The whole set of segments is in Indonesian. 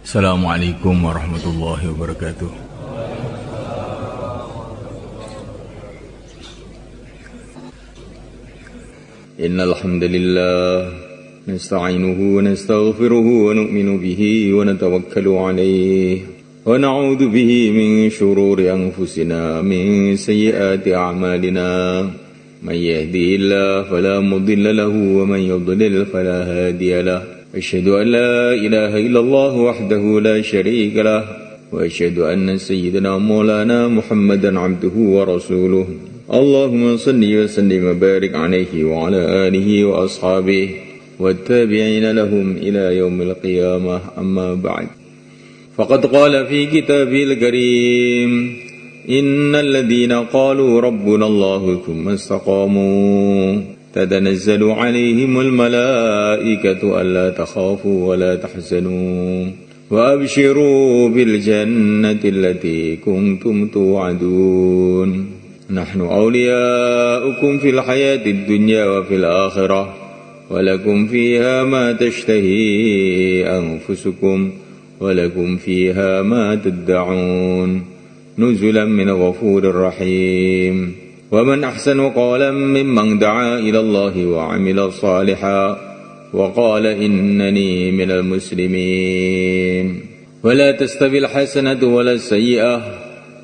Assalamualaikum warahmatullahi wabarakatuh. Innal hamdalillah nasta'inuhu wa nastaghfiruhu wa nu'minu bihi wa natawakkalu alayhi wa na'udzu bihi min shururi anfusina min sayyiati a'malina may yahdihillahu fala mudilla lahu wa man yudlil fala hadiya lahu. أشهد أن لا إله إلا الله وحده لا شريك له وأشهد أن سيدنا مولانا محمدا عبده ورسوله اللهم صل وسلم وبارك عليه وعلى آله وأصحابه والتابعين لهم إلى يوم القيامة أما بعد فقد قال في كتابه الكريم إن الذين قالوا ربنا الله ثم استقاموا تتنزل عليهم الملائكة ألا تخافوا ولا تحزنوا وأبشروا بالجنة التي كنتم توعدون نحن أولياؤكم في الحياة الدنيا وفي الآخرة ولكم فيها ما تشتهي أنفسكم ولكم فيها ما تدعون نزلا من غفور رحيم ومن أحسن قولا ممن دعا إلى الله وعمل صالحا وقال إنني من المسلمين ولا تستوي الحسنة ولا السيئة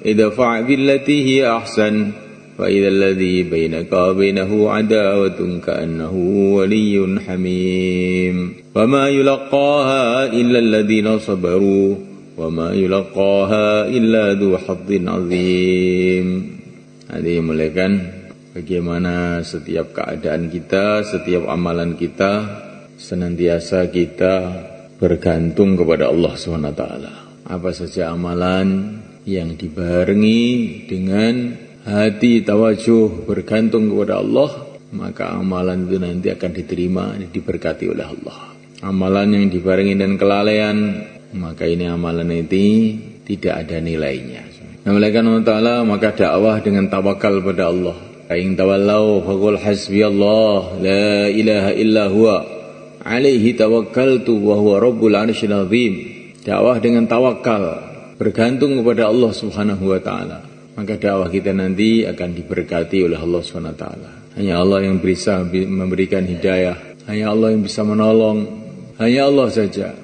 ادفع بالتي هي أحسن فإذا الذي بينك وبينه عداوة كأنه ولي حميم وما يلقاها إلا الذين صبروا وما يلقاها إلا ذو حظ عظيم. Hadirin muliakan, bagaimana setiap keadaan kita, setiap amalan kita, senantiasa kita bergantung kepada Allah SWT. Apa saja amalan yang dibarengi dengan hati tawajuh bergantung kepada Allah, maka amalan itu nanti akan diterima, diberkati oleh Allah. Amalan yang dibarengi dengan kelalaian, maka ini amalan itu tidak ada nilainya. Namalakan Allah Ta'ala, maka dakwah dengan tawakal pada Allah. Aing tawallau faqul hasbiyallah la ilaha illa huwa alaihi tawakkaltu wa huwa rabbul arsyil azim. Dakwah dengan tawakal, bergantung kepada Allah Subhanahu wa taala. Maka dakwah kita nanti akan diberkati oleh Allah Subhanahu wa taala. Hanya Allah yang bisa memberikan hidayah, hanya Allah yang bisa menolong, hanya Allah saja.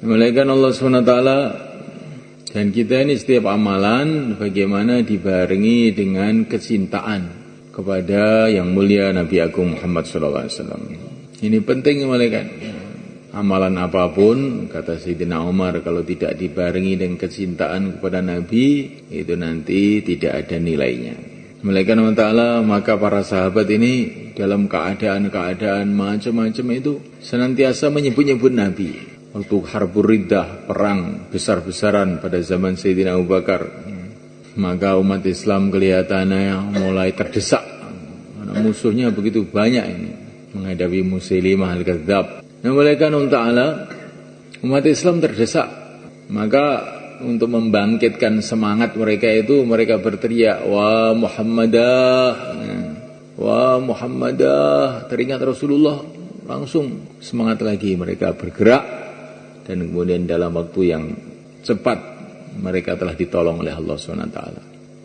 Namalakan Allah Subhanahu wa taala. Dan kita ini setiap amalan bagaimana dibarengi dengan kecintaan kepada yang mulia Nabi Agung Muhammad SAW. Ini penting malaikat. Amalan apapun, kata Sayyidina Umar, kalau tidak dibarengi dengan kecintaan kepada Nabi, itu nanti tidak ada nilainya. Malaikat Allah Ta'ala, maka para sahabat ini dalam keadaan-keadaan macam-macam itu senantiasa menyebut-nyebut Nabi. Waktu Harbur Riddah, perang besar-besaran pada zaman Sayyidina Abu Bakar, maka umat Islam kelihatannya mulai terdesak. Musuhnya begitu banyak ini menghadapi Musailimah al-Kadzdzab. Nah, malaikat Allah Ta'ala, umat Islam terdesak. Maka untuk membangkitkan semangat mereka itu, mereka berteriak, "Wa Muhammadah, wa Muhammadah." Teringat Rasulullah, langsung semangat lagi mereka bergerak. Dan kemudian dalam waktu yang cepat mereka telah ditolong oleh Allah SWT.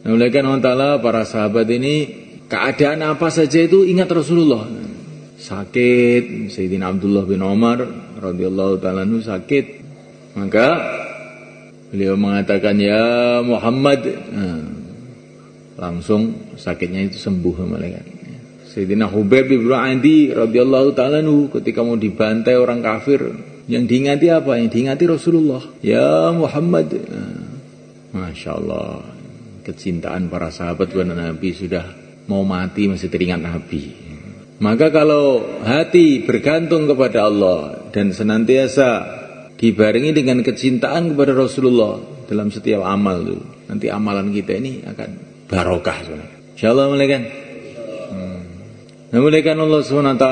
Nah, oleh karena Allah, para sahabat ini keadaan apa saja itu ingat Rasulullah. Sakit, Sayyidina Abdullah bin Umar radhiyallahu ta'ala anhu sakit, maka beliau mengatakan, "Ya Muhammad." Langsung sakitnya itu sembuh malaikat. Sayyidina Hubaib bin Adi radhiyallahu ta'ala anhu ketika mau dibantai orang kafir, yang diingati apa? Yang diingati Rasulullah. Ya Muhammad. Masya Allah, kecintaan para sahabat kepada Nabi, sudah mau mati masih teringat Nabi. Maka kalau hati bergantung kepada Allah dan senantiasa dibarengi dengan kecintaan kepada Rasulullah dalam setiap amal itu, nanti amalan kita ini akan barokah. InsyaAllah mulaikan. Mulaikan Allah SWT.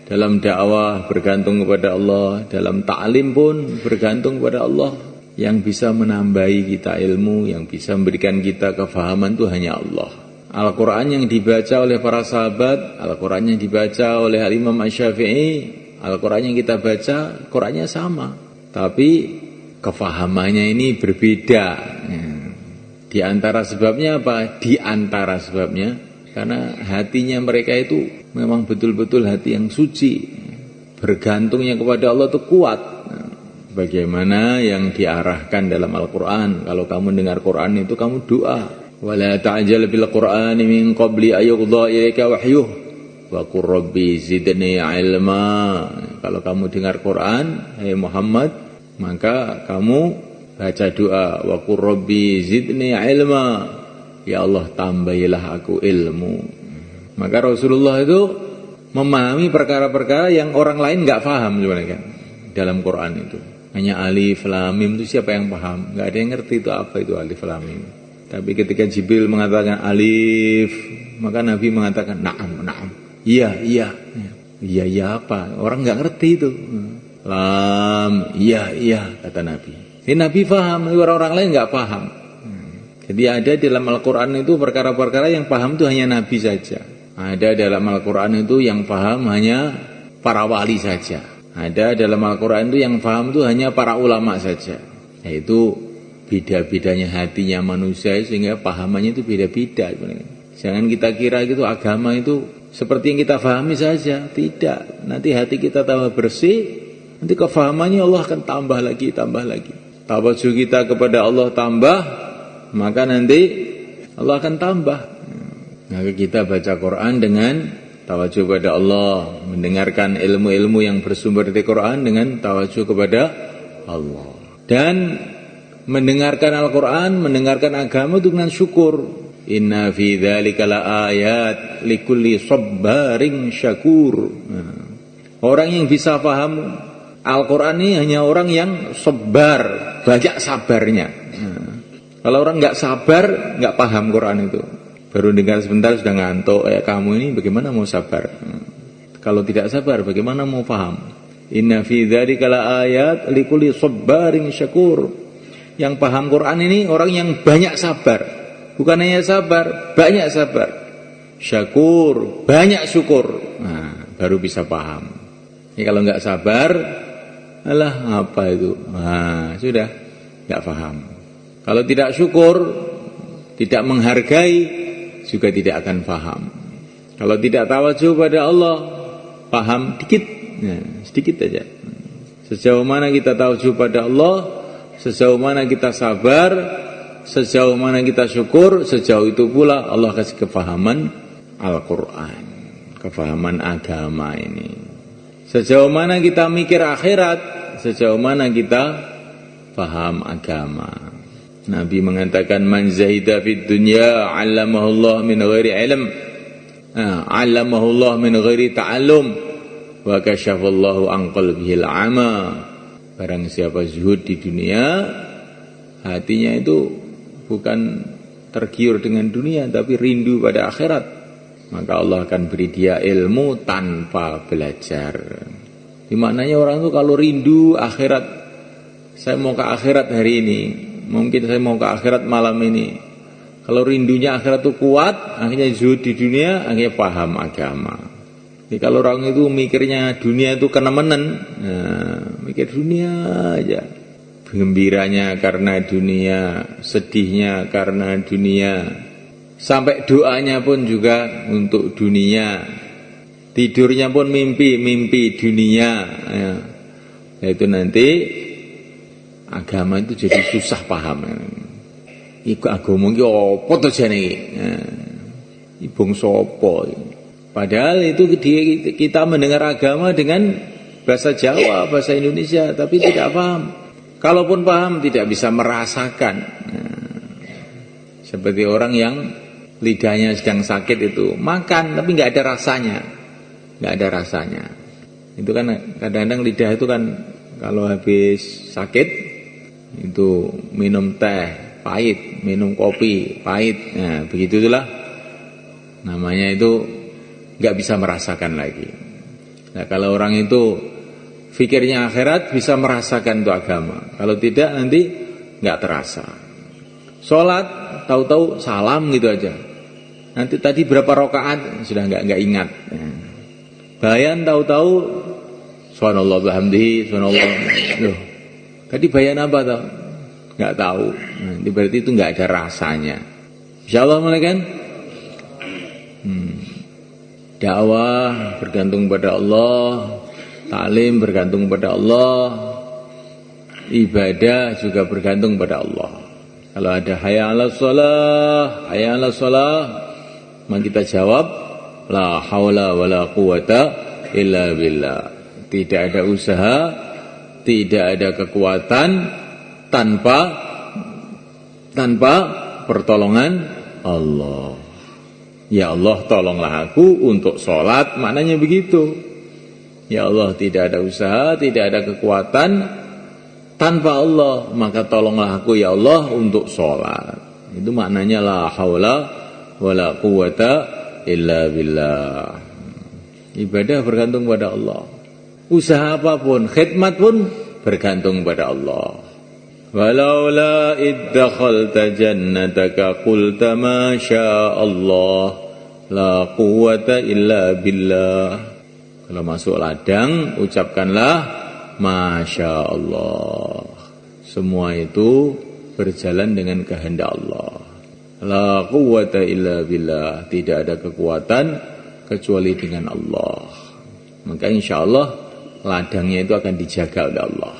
Dalam dakwah bergantung kepada Allah, dalam ta'lim pun bergantung kepada Allah. Yang bisa menambahi kita ilmu, yang bisa memberikan kita kefahaman itu hanya Allah. Al-Quran yang dibaca oleh para sahabat, Al-Quran yang dibaca oleh Al-Imam Asy-Syafi'i, Al-Quran yang kita baca, Qurannya sama. tapi kefahamannya ini berbeda. Di antara sebabnya apa? Di antara sebabnya karena hatinya mereka itu memang betul-betul hati yang suci, bergantungnya kepada Allah itu kuat. Bagaimana yang diarahkan dalam Al-Quran? Kalau kamu dengar Quran itu kamu doa. Wala ta'jal bil Qur'ani min qabli ayyuqdha ilaika wahyuh wa qur rabbi zidni ilma. Kalau kamu dengar Quran, hai Muhammad, maka kamu baca doa wa qur rabbi zidni ilma. Ya Allah, tambahilah aku ilmu. Maka Rasulullah itu memahami perkara-perkara yang orang lain enggak paham sebenarnya kan dalam Quran itu. Hanya alif lam mim itu siapa yang paham? Enggak ada yang ngerti itu apa itu alif lam mim. Tapi ketika Jibril mengatakan alif, maka Nabi mengatakan na'am, na'am. Iya, iya. Iya, iya apa? Orang enggak ngerti itu. Lam, iya, iya kata Nabi. Ini Nabi paham, orang-orang lain enggak paham. Jadi ada dalam Al-Quran itu perkara-perkara yang paham itu hanya Nabi saja. Ada dalam Al-Quran itu yang paham hanya para wali saja. Ada dalam Al-Quran itu yang paham itu hanya para ulama saja. Yaitu beda-bedanya hatinya manusia sehingga pahamannya itu beda-beda. Jangan kita kira gitu agama itu seperti yang kita pahami saja. Tidak. Nanti hati kita tambah bersih, nanti kefahamannya Allah akan tambah lagi, tambah lagi. Tawajuh kita kepada Allah tambah, maka nanti Allah akan tambah. Maka kita baca Quran dengan tawajuh kepada Allah, mendengarkan ilmu-ilmu yang bersumber dari Quran dengan tawajuh kepada Allah. Dan mendengarkan Al-Quran, mendengarkan agama itu dengan syukur. Inna fi dzalika laayat likulli sabbarin syakur. Orang yang bisa paham Al-Quran ini hanya orang yang sabar, banyak sabarnya. Kalau orang nggak sabar, nggak paham Quran itu. Baru dengar sebentar sudah ngantuk. Kamu ini bagaimana mau sabar? Kalau tidak sabar, bagaimana mau paham? Inna fi dzalika laayat likulli sabbarin syakur. Yang paham Quran ini orang yang banyak sabar. Bukan hanya sabar, banyak sabar. Syakur, banyak syukur. Nah, baru bisa paham. Ini kalau nggak sabar, alah apa itu? Nah, sudah nggak paham. Kalau tidak syukur, tidak menghargai, juga tidak akan paham. Kalau tidak tawajuh pada Allah, paham dikit, nah, sedikit saja. Sejauh mana kita tawajuh pada Allah, sejauh mana kita sabar, sejauh mana kita syukur, sejauh itu pula Allah kasih kefahaman Al-Quran, kefahaman agama ini. Sejauh mana kita mikir akhirat, sejauh mana kita paham agama. Nabi mengatakan man zahida fid dunya 'allamahullah min ghairi ilm, 'allamahullah min ghairi ta'allum wa kasyafallahu an qalbihil 'ama. Barang siapa zuhud di dunia, hatinya itu bukan tergiur dengan dunia tapi rindu pada akhirat, maka Allah akan beri dia ilmu tanpa belajar. Di maknanya orang itu kalau rindu akhirat, saya mau ke akhirat hari ini, mungkin saya mau ke akhirat malam ini. Kalau rindunya akhirat itu kuat, akhirnya zuhud di dunia, akhirnya paham agama. Jadi kalau orang itu mikirnya dunia itu kenemenen, nah, mikir dunia aja. Gembiranya karena dunia, sedihnya karena dunia, sampai doanya pun juga untuk dunia, tidurnya pun mimpi dunia, ya. Yaitu nanti agama itu jadi susah paham. Iku agama iki apa to jane iki? Ibung sapa? Padahal itu kita mendengar agama dengan bahasa Jawa, bahasa Indonesia, tapi tidak paham. Kalaupun paham tidak bisa merasakan. Seperti orang yang lidahnya sedang sakit itu makan tapi nggak ada rasanya, nggak ada rasanya. Itu kan kadang-kadang lidah itu kan kalau habis sakit itu minum teh pahit, minum kopi pahit. Nah, begitulah namanya, itu nggak bisa merasakan lagi. Nah, kalau orang itu fikirnya akhirat bisa merasakan itu agama. Kalau tidak nanti nggak terasa. Sholat tahu-tahu salam gitu aja. Nanti tadi berapa rakaat sudah nggak ingat. Bayan tahu-tahu subhanallah bihamdihi subhanallah. Loh, Tadi bayan apa toh? Nggak tahu. Nah, berarti itu nggak ada rasanya. Insyaallah mulai kan? Dakwah bergantung pada Allah, taklim bergantung pada Allah, ibadah juga bergantung pada Allah. Kalau ada hayya 'alas shalah, hayya 'alas shalah, maka kita jawab la haula wala quwata illa billah. Tidak ada usaha, tidak ada kekuatan tanpa pertolongan Allah. Ya Allah, tolonglah aku untuk sholat, maknanya begitu. Ya Allah, tidak ada usaha, tidak ada kekuatan tanpa Allah, maka tolonglah aku ya Allah untuk sholat. Itu maknanya la haula wala quwata illa billah. Ibadah bergantung pada Allah. Usaha apapun, khidmat pun bergantung pada Allah. Walaula iddakhalta jannataka qulta ma syaa Allah la quwwata illa billah. Kalau masuk ladang ucapkanlah masya Allah. Semua itu berjalan dengan kehendak Allah. La quwwata illa billah. Tidak ada kekuatan kecuali dengan Allah. Maka insya Allah ladangnya itu akan dijaga oleh Allah.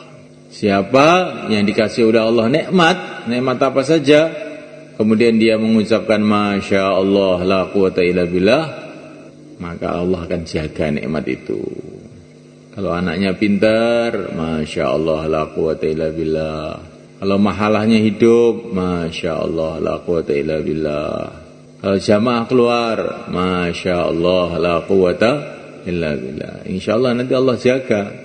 Siapa yang dikasih oleh Allah nikmat apa saja, kemudian dia mengucapkan masya Allah la quwwata illa billah, maka Allah akan jaga nikmat itu. Kalau anaknya pintar, masya Allah la quwwata illa billah. Kalau mahalahnya hidup, masya Allah la quwwata illa billah. Kalau jamaah keluar, masya Allah la quwwata illa billah. Insya Allah nanti Allah jaga.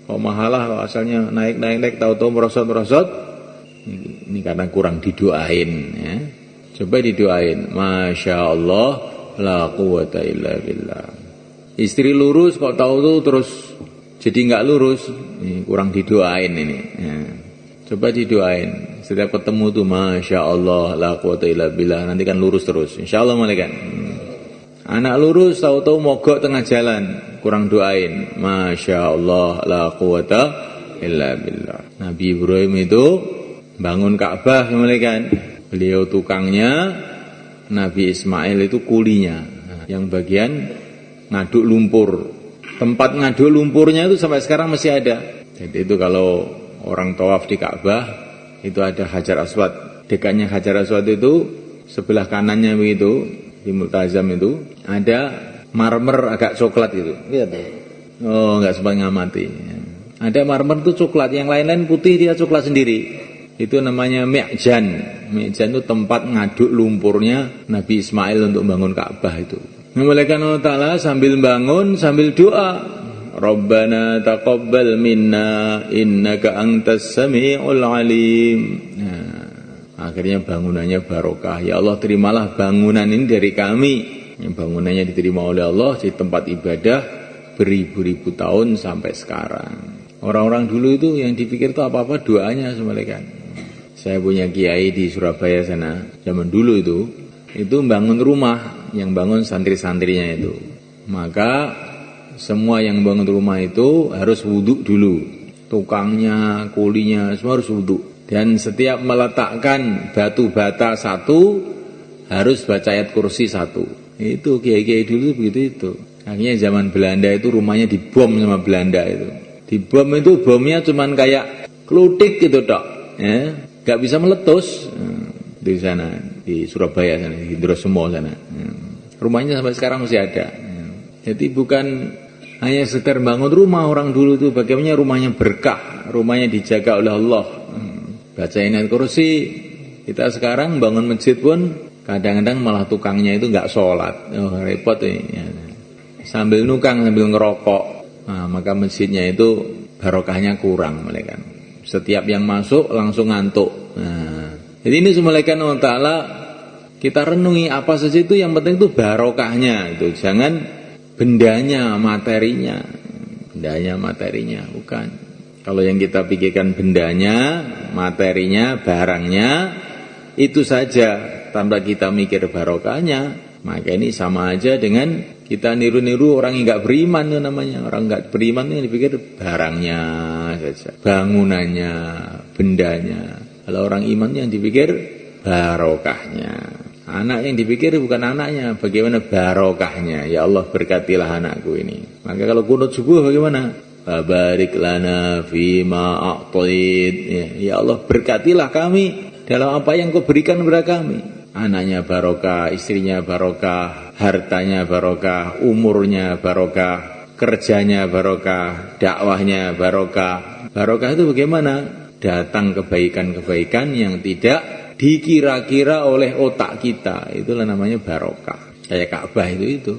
Kalau mahalah kalau asalnya naik tahu-tahu merosot, ini karena kurang didoain ya. Coba didoain, masya Allah la quwwata illa billah. Istri lurus kok tahu-tahu terus jadi nggak lurus, ini kurang didoain ini ya. Coba didoain setiap ketemu tuh masya Allah la quwwata illa billah, nanti kan lurus terus insyaallah malaikat. Anak lurus tahu-tahu mogok tengah jalan, kurang doain masya Allah la quwwata illa billah. Nabi Ibrahim itu bangun Ka'bah kan, beliau tukangnya, Nabi Ismail itu kulinya, yang bagian ngaduk lumpur. Tempat ngaduk lumpurnya itu sampai sekarang masih ada. Jadi itu kalau orang tawaf di Ka'bah itu ada Hajar Aswad, dekatnya Hajar Aswad itu sebelah kanannya begitu di Multazam itu ada marmer agak coklat gitu. Lihat tuh. Oh, enggak sempat ngamati. Ada marmer itu coklat, yang lain-lain putih, dia coklat sendiri. Itu namanya mi'jan. Mi'jan itu tempat ngaduk lumpurnya Nabi Ismail untuk bangun Ka'bah itu. Memulaikan Allah Ta'ala sambil bangun, sambil doa. Rabbana taqabbal minna innaka antas sami'ul alim. Nah, akhirnya bangunannya barokah. Ya Allah, terimalah bangunan ini dari kami. Yang bangunannya diterima oleh Allah di tempat ibadah beribu-ribu tahun sampai sekarang. Orang-orang dulu itu yang dipikir itu apa-apa doanya semalekan. Saya punya kiai di Surabaya sana, zaman dulu itu bangun rumah, yang bangun santri-santrinya itu. Maka semua yang bangun rumah itu harus wudhu dulu. Tukangnya, kulinya, semua harus wudhu. Dan setiap meletakkan batu bata satu, harus baca ayat kursi satu. Itu kiai-kiai dulu begitu itu. Akhirnya zaman Belanda itu rumahnya dibom sama Belanda itu. Dibom itu bomnya cuman kayak klutik gitu dok. Ya, gak bisa meletus. Di sana, di Surabaya sana, di Hidrosemmo sana. Rumahnya sampai sekarang masih ada. Jadi bukan hanya sekedar bangun rumah orang dulu itu, bagaimana rumahnya berkah, rumahnya dijaga oleh Allah. Bacain ayat kursi. Kita sekarang bangun masjid pun kadang-kadang malah tukangnya itu nggak sholat. Oh, repot ini. Ya. Sambil nukang, sambil ngerokok. Nah, maka masjidnya itu barokahnya kurang mereka. Setiap yang masuk langsung ngantuk. Nah, jadi ini semalekan Allah Ta'ala kita renungi apa saja itu, yang penting itu barokahnya itu. Jangan bendanya, materinya. Bendanya, materinya, bukan. Kalau yang kita pikirkan bendanya, materinya, barangnya, itu saja tanpa kita mikir barokahnya, Maka ini sama aja dengan kita niru-niru orang yang nggak beriman itu namanya. Orang nggak beriman itu yang dipikir barangnya saja, bangunannya, bendanya. Kalau orang iman yang dipikir barokahnya. Anak yang dipikir bukan anaknya, bagaimana barokahnya. Ya Allah berkatilah anakku ini. Maka kalau kunut subuh bagaimana? Barik lana fima a'tait. Ya Allah berkatilah kami dalam apa yang kau berikan kepada kami. Anaknya barokah, istrinya barokah, hartanya barokah, umurnya barokah, kerjanya barokah, dakwahnya barokah. Barokah itu bagaimana? Datang kebaikan-kebaikan yang tidak dikira-kira oleh otak kita. Itulah namanya barokah. Kayak Ka'bah itu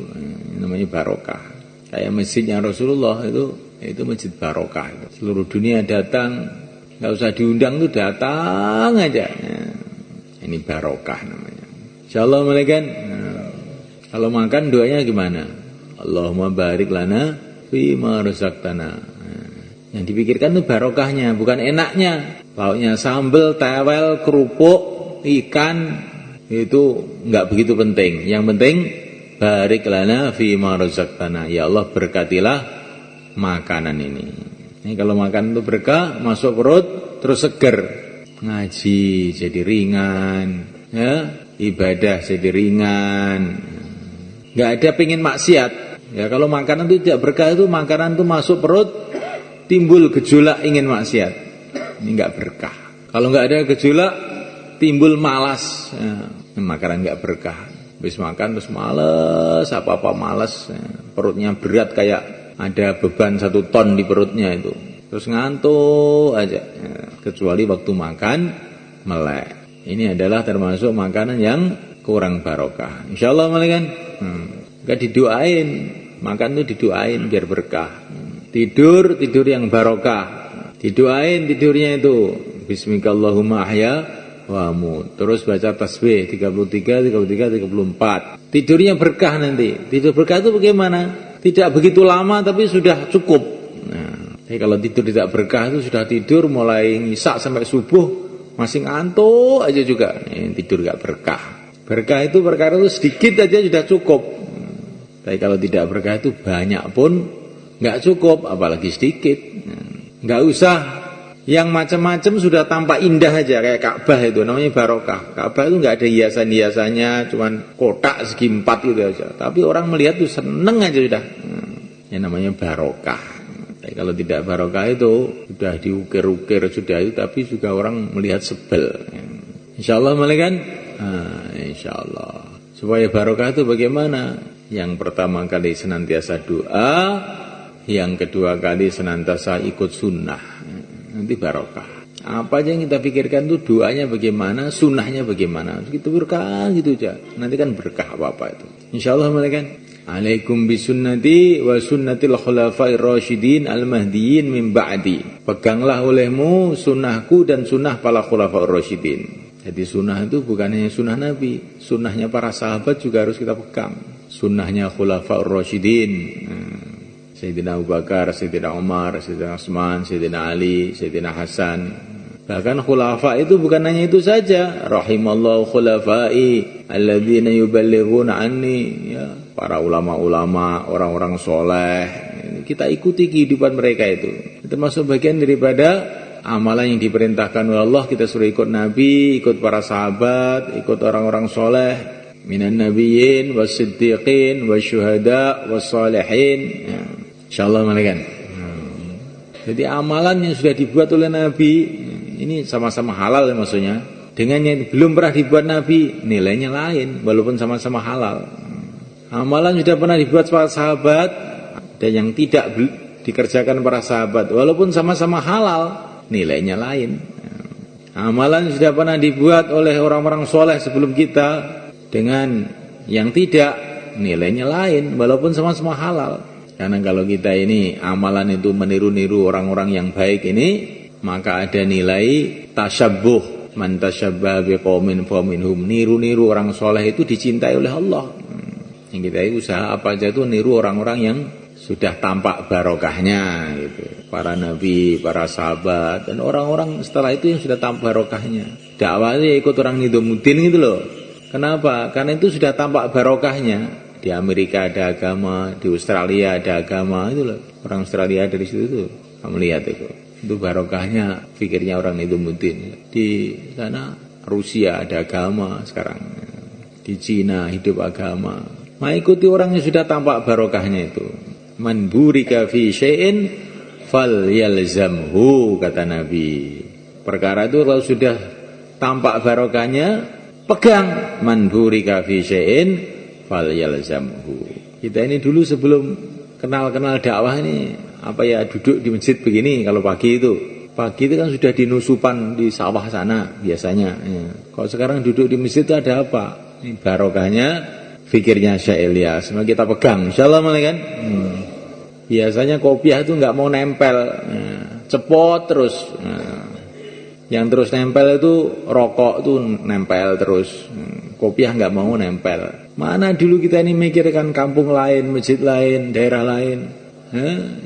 namanya barokah. Kayak masjidnya Rasulullah itu masjid barokah. Seluruh dunia datang, nggak usah diundang tuh datang aja. Ini barokah namanya. Insyaallah malaikat. Kalau makan doanya gimana? Allahumma barik lana fima razaqtana. Yang dipikirkan itu barokahnya, bukan enaknya. Lauknya sambal, tewel, kerupuk, ikan itu enggak begitu penting. Yang penting barik lana fima razaqtana. Ya Allah berkatilah makanan ini. Ini kalau makan itu berkah, masuk perut terus seger. Ngaji jadi ringan, ya, ibadah jadi ringan. Enggak ada pengin maksiat. Ya kalau makanan itu tidak berkah itu makanan itu masuk perut timbul gejolak ingin maksiat. Ini enggak berkah. Kalau enggak ada gejolak timbul malas. Makanan enggak berkah. Habis makan terus malas, apa-apa malas. Perutnya berat kayak ada beban 1 ton di perutnya itu. Terus ngantuk aja. Kecuali waktu makan melek. Ini adalah termasuk makanan yang kurang barokah. Insyaallah malaikat. Enggak didoain. Makan itu didoain biar berkah. Tidur yang barokah. Didoain tidurnya itu bismikallahumma ahya wa amut. Terus baca tasbih 33, 34. Tidurnya berkah nanti. Tidur berkah itu bagaimana? Tidak begitu lama tapi sudah cukup. Nah, kalau tidur tidak berkah itu sudah tidur mulai ngisak sampai subuh masih ngantuk aja juga. Tidur gak berkah. Berkah itu perkara itu sedikit aja sudah cukup. Tapi kalau tidak berkah itu banyak pun gak cukup, apalagi sedikit. Nggak usah yang macam-macam sudah tampak indah aja kayak Ka'bah itu namanya barokah. Ka'bah itu nggak ada hiasan-hiasannya, cuman kotak segi 4 gitu aja. Tapi orang melihat tuh seneng aja sudah. Yang namanya barokah. Tapi kalau tidak barokah itu sudah diukir-ukir sudah itu, tapi juga orang melihat sebel. Insyaallah malaikat. Insyaallah. Supaya barokah itu bagaimana? Yang pertama kali senantiasa doa. Yang kedua kali senantiasa ikut sunnah. Nanti barokah. Apa aja yang kita pikirkan itu doanya bagaimana, sunnahnya bagaimana. Gitu berkah gitu aja. Nanti kan berkah apa-apa itu. Insyaallah malaikat. Alaikum bisunnati wa sunnatil khulafair rasyidin al-mahdiyyin min ba'di. Peganglah olehmu sunnahku dan sunnah para khulafaur rasyidin. Jadi sunnah itu bukan hanya sunnah Nabi. Sunnahnya para sahabat juga harus kita pegang. Sunnahnya khulafaur rasyidin. Sayyidina Abu Bakar, Sayyidina Umar, Sayyidina Utsman, Sayyidina Ali, Sayyidina Hasan. Bahkan khulafa itu bukan hanya itu saja. Rahimallahu khulafai alladzina yuballighuna anni. Ya, para ulama-ulama, orang-orang soleh. Kita ikuti kehidupan mereka itu. Itu termasuk bagian daripada amalan yang diperintahkan oleh Allah. Kita suruh ikut Nabi, ikut para sahabat, ikut orang-orang soleh. Minan nabiyyin was-siddiqin wasyuhada was-salihin. Ya. Insyaallah malaikat. Jadi amalan yang sudah dibuat oleh Nabi ini sama-sama halal ya maksudnya. Dengan yang belum pernah dibuat Nabi nilainya lain walaupun sama-sama halal. Amalan sudah pernah dibuat para sahabat dan yang tidak dikerjakan para sahabat walaupun sama-sama halal nilainya lain. Amalan sudah pernah dibuat oleh orang-orang soleh sebelum kita dengan yang tidak nilainya lain walaupun sama-sama halal. Karena kalau kita ini amalan itu meniru-niru orang-orang yang baik ini, maka ada nilai tasyabbuh. Man tasyabbaha biqaumin faminhum. Niru-niru orang soleh itu dicintai oleh Allah. Yang kita usaha apa aja itu niru orang-orang yang sudah tampak barokahnya gitu. Para nabi, para sahabat dan orang-orang setelah itu yang sudah tampak barokahnya. Dakwahnya ikut orang Nidomuddin gitu loh. Kenapa? Karena itu sudah tampak barokahnya. Di Amerika ada agama, di Australia ada agama, itu loh. Orang Australia dari situ tuh, kamu lihat itu barokahnya, pikirnya orang itu mungkin. Di sana Rusia ada agama sekarang, di Cina hidup agama. Mengikuti orang yang sudah tampak barokahnya itu. Man burika fi syai'in falyalzamhu, kata Nabi. Perkara itu kalau sudah tampak barokahnya, pegang. Man burika fi syai'in falyalzamhu. Kita ini dulu sebelum kenal dakwah ini, duduk di masjid begini kalau pagi itu. Pagi itu kan sudah di nusupan di sawah sana biasanya. Ya. Kalau sekarang duduk di masjid itu ada apa? Ini barokahnya fikirnya Syekh Ilyas. Maka kita pegang. Insyaallah kan. Biasanya kopiah itu nggak mau nempel, cepot terus. Yang terus nempel itu rokok tuh nempel terus. Kopiah nggak mau nempel. Mana dulu kita ini mikirkan kampung lain, masjid lain, daerah lain.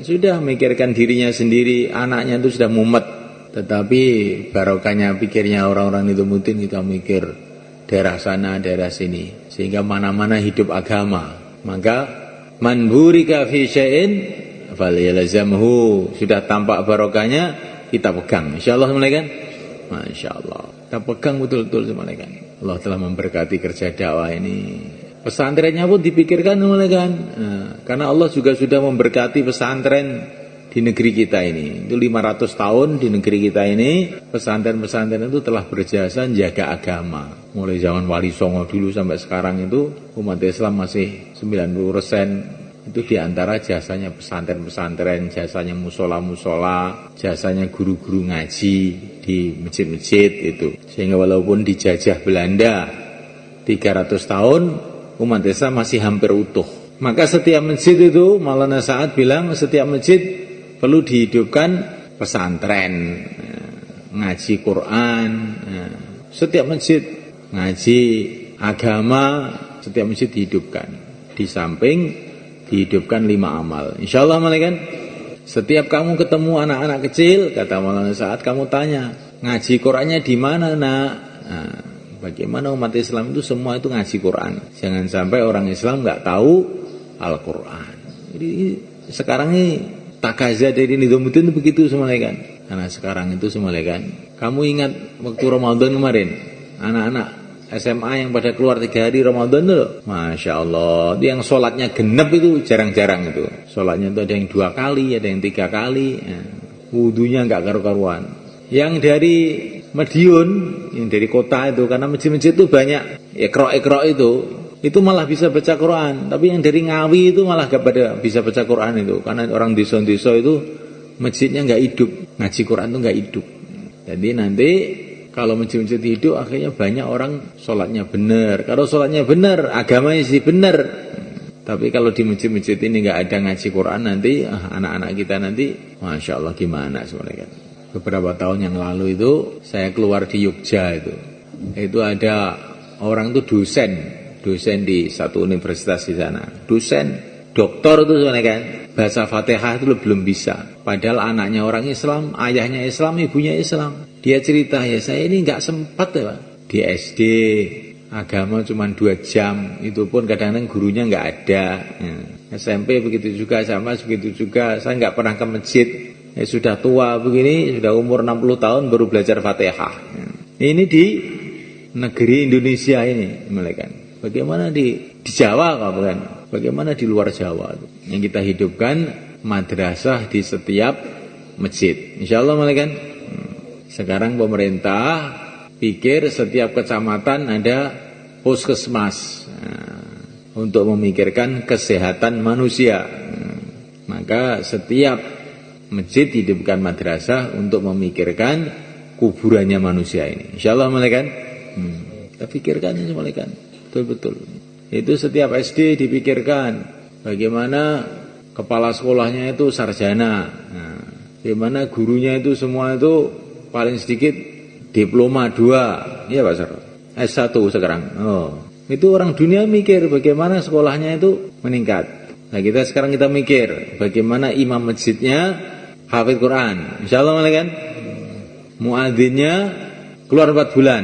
Sudah mikirkan dirinya sendiri, anaknya itu sudah mumet. Tetapi barokahnya pikirnya orang-orang itu mungkin kita mikir daerah sana, daerah sini. Sehingga mana-mana hidup agama. Maka man burika fi syai'in falyalzamhu. Sudah tampak barokahnya, kita pegang. Insyaallah kan? Masyaallah. Kita pegang betul-betul kan. Allah telah memberkati kerja dakwah ini. Pesantrennya pun dipikirkan kan. Karena Allah juga sudah memberkati pesantren di negeri kita ini. Itu 500 tahun di negeri kita ini, pesantren-pesantren itu telah berjasa menjaga agama. Mulai zaman Wali Songo dulu sampai sekarang itu umat Islam masih 90% itu diantara jasanya pesantren-pesantren, jasanya musola-musola, jasanya guru-guru ngaji di masjid-masjid itu. Sehingga walaupun dijajah Belanda 300 tahun, umat Islam masih hampir utuh. Maka setiap masjid itu, Maulana Sa'ad bilang, setiap masjid perlu dihidupkan pesantren, ngaji Quran, setiap masjid ngaji agama, setiap masjid dihidupkan. Di samping dihidupkan 5 amal. Insyaallah kan. Setiap kamu ketemu anak-anak kecil, kata Maulana Sa'ad, kamu tanya, ngaji Qurannya di mana, Nak? Bagaimana umat Islam itu semua itu ngaji Quran. Jangan sampai orang Islam nggak tahu Al-Quran. Jadi sekarang ini takaza dari Nizamuddin itu begitu kan. Karena sekarang itu kan. Kamu ingat waktu Ramadan kemarin, anak-anak SMA yang pada keluar 3 hari Ramadan itu, Masya Allah, itu yang sholatnya genep itu jarang-jarang itu. Sholatnya itu ada yang 2 kali, ada yang 3 kali, wudunya nggak karu-karuan. Yang dari Madiun, yang dari kota itu, karena masjid-masjid itu banyak iqra' itu malah bisa baca Quran. Tapi yang dari Ngawi itu malah gak pada bisa baca Quran itu, karena orang desa-desa itu masjidnya nggak hidup, ngaji Quran itu nggak hidup. Jadi nanti kalau masjid-masjid hidup, akhirnya banyak orang sholatnya benar. Kalau sholatnya benar, agamanya sih benar. Tapi kalau di masjid-masjid ini nggak ada ngaji Quran, nanti anak-anak kita nanti, Masya Allah gimana sebenarnya kan. Beberapa tahun yang lalu itu saya keluar di Yogyakarta itu ada orang itu dosen di satu universitas di sana, dosen doktor itu sebenarnya kan, bahasa Fatihah itu belum bisa, padahal anaknya orang Islam, ayahnya Islam, ibunya Islam. Dia cerita, ya saya ini nggak sempat ya Pak, di SD agama cuma 2 jam, itu pun kadang-kadang gurunya nggak ada. SMP begitu juga, sama begitu juga, saya nggak pernah ke masjid. Sudah tua begini, sudah umur 60 tahun baru belajar Fatihah. Ini di negeri Indonesia ini, kan. Bagaimana di Jawa kan? Bagaimana di luar Jawa? Yang kita hidupkan madrasah di setiap masjid. Insyaallah kan. Sekarang pemerintah pikir setiap kecamatan ada puskesmas untuk memikirkan kesehatan manusia. Maka setiap masjid hidupkan madrasah untuk memikirkan kuburannya manusia ini. Insyaallah kan. Kita pikirkan ini kan. Betul-betul. Itu setiap SD dipikirkan bagaimana kepala sekolahnya itu sarjana. Bagaimana gurunya itu semua itu paling sedikit diploma 2. Iya Pak Sar. S1 sekarang. Itu orang dunia mikir bagaimana sekolahnya itu meningkat. Nah, sekarang kita mikir bagaimana imam masjidnya hafid Quran. Insyaallah kan. Muadzinnya keluar 4 bulan.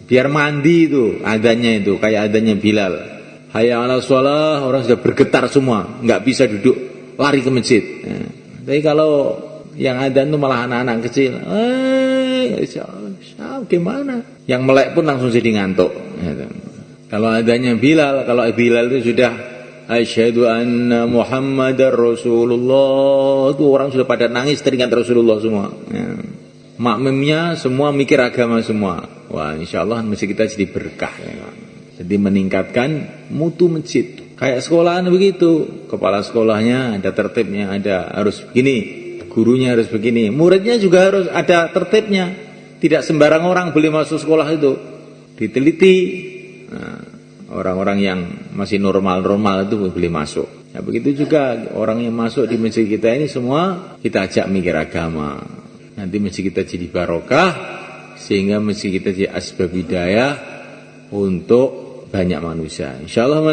Biar mandi itu adanya itu kayak adanya Bilal. Hayya 'alas shalah, orang sudah bergetar semua, nggak bisa duduk, lari ke masjid. Tapi kalau yang adzan itu malah anak-anak kecil, gimana? Yang melek pun langsung jadi ngantuk. Kalau adanya Bilal, kalau Bilal itu sudah asyhadu anna Muhammadar Rasulullah, itu orang sudah pada nangis teringat Rasulullah semua. Makmumnya semua mikir agama semua. Wah, insyaallah masjid kita jadi berkah. Jadi meningkatkan mutu masjid. Kayak sekolahan begitu, kepala sekolahnya ada tertibnya, ada harus begini, gurunya harus begini, muridnya juga harus ada tertibnya. Tidak sembarang orang boleh masuk sekolah itu, diteliti. Nah, orang-orang yang masih normal-normal itu boleh masuk. Nah, begitu juga orang yang masuk di masjid kita ini semua kita ajak mikir agama. Nanti masjid kita jadi barokah, sehingga masjid kita jadi asbab hidayah untuk banyak manusia. Insyaallah,